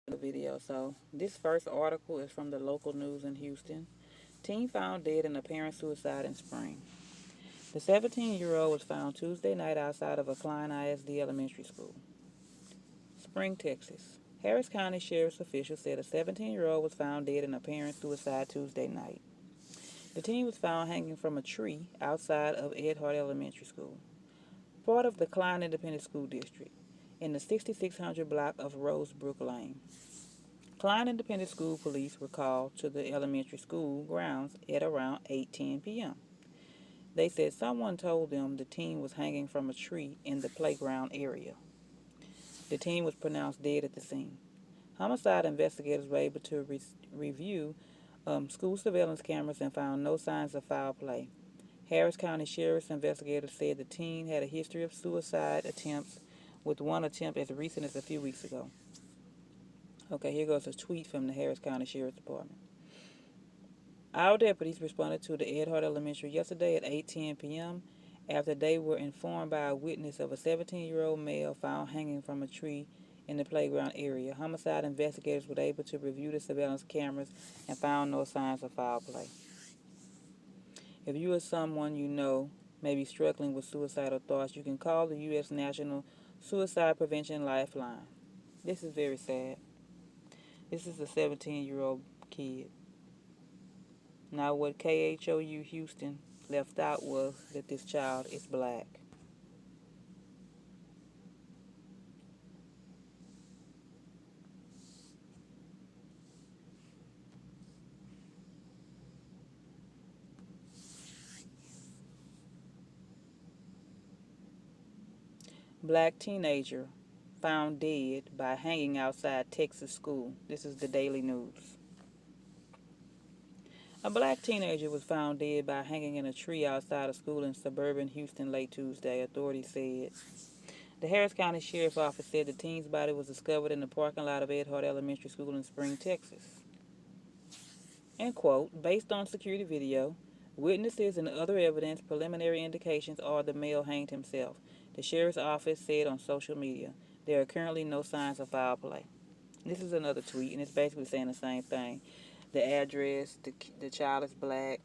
the video. So this first article is from the local news in Houston. Teen found dead in apparent suicide in Spring. The 17-year-old was found Tuesday night outside of a Klein ISD elementary school. Spring, Texas. Harris County Sheriff's officials said a 17-year-old was found dead in apparent suicide Tuesday night. The teen was found hanging from a tree outside of Ed Hart Elementary School, part of the Klein Independent School District, in the 6600 block of Rosebrook Lane. Klein Independent School Police were called to the elementary school grounds at around 8:10 p.m. They said someone told them the teen was hanging from a tree in the playground area. The teen was pronounced dead at the scene. Homicide investigators were able to review school surveillance cameras and found no signs of foul play. Harris County Sheriff's investigators said the teen had a history of suicide attempts, with one attempt as recent as a few weeks ago. Okay, here goes a tweet from the Harris County Sheriff's Department. Our deputies responded to the Ed Hart Elementary yesterday at 8:10 p.m. after they were informed by a witness of a 17-year-old male found hanging from a tree in the playground area. Homicide investigators were able to review the surveillance cameras and found no signs of foul play. If you or someone you know may be struggling with suicidal thoughts, you can call the U.S. National Suicide Prevention Lifeline. This is very sad. This is a 17-year-old kid. Now, what KHOU Houston left out was that this child is black. Black teenager found dead by hanging outside Texas school. This is the Daily News. A black teenager was found dead by hanging in a tree outside a school in suburban Houston late Tuesday, authorities said. The Harris County Sheriff's Office said the teen's body was discovered in the parking lot of Ed Hart Elementary School in Spring, Texas. End quote. Based on security video, witnesses and other evidence, preliminary indications are the male hanged himself. The sheriff's office said on social media, there are currently no signs of foul play. This is another tweet, and it's basically saying the same thing. The address, the child is black,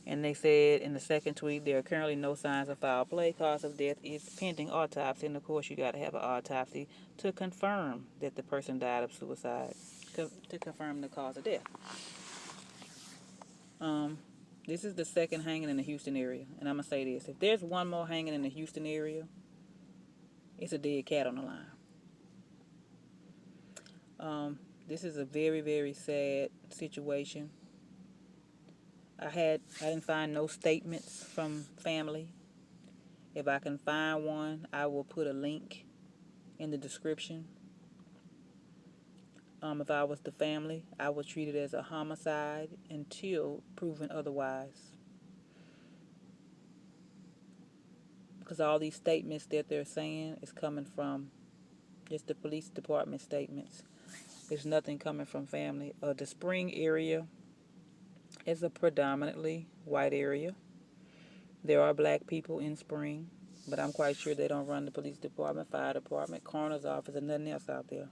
and they said in the second tweet, there are currently no signs of foul play. Cause of death is pending autopsy, and of course, you got to have an autopsy to confirm that the person died of suicide, to confirm the cause of death. This is the second hanging in the Houston area, and I'm gonna say this: if there's one more hanging in the Houston area, it's a dead cat on the line. This is a very, very sad situation. I didn't find no statements from family. If I can find one, I will put a link in the description. If I was the family, I would treat it as a homicide until proven otherwise. Because all these statements that they're saying is coming from just the police department statements. There's nothing coming from family. The Spring area is a predominantly white area. There are black people in Spring, but I'm quite sure they don't run the police department, fire department, coroner's office, and nothing else out there.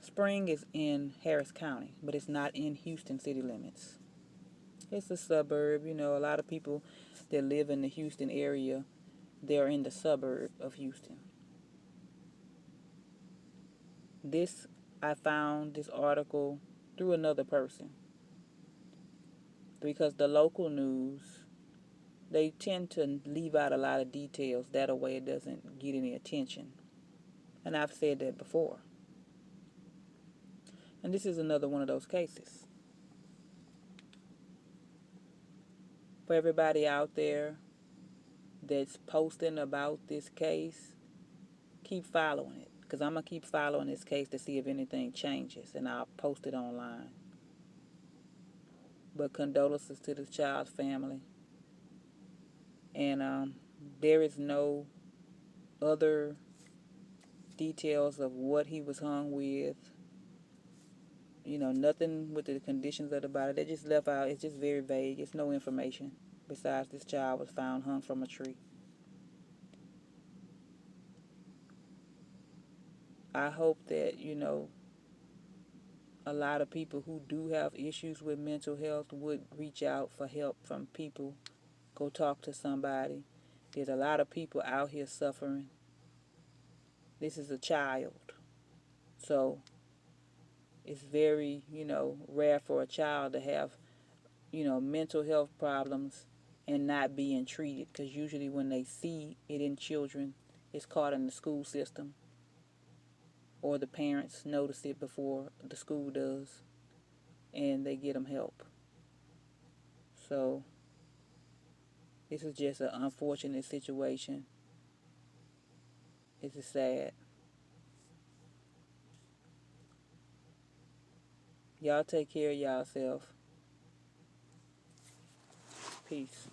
Spring is in Harris County, but it's not in Houston city limits. It's a suburb. You know, a lot of people that live in the Houston area, they're in the suburb of Houston. I found this article through another person, because the local news, they tend to leave out a lot of details. That way it doesn't get any attention. And I've said that before. And this is another one of those cases. For everybody out there that's posting about this case, keep following it. Because I'm going to keep following this case to see if anything changes. And I'll post it online. But condolences to this child's family. And there is no other details of what he was hung with. You know, nothing with the conditions of the body. They just left out. It's just very vague. It's no information besides this child was found hung from a tree. I hope that, a lot of people who do have issues with mental health would reach out for help from people. Go talk to somebody. There's a lot of people out here suffering. This is a child. So it's very, rare for a child to have, mental health problems and not being treated. Because usually when they see it in children, it's caught in the school system, or the parents notice it before the school does, and they get them help. So this is just an unfortunate situation. It's sad. Y'all take care of yourself. Peace.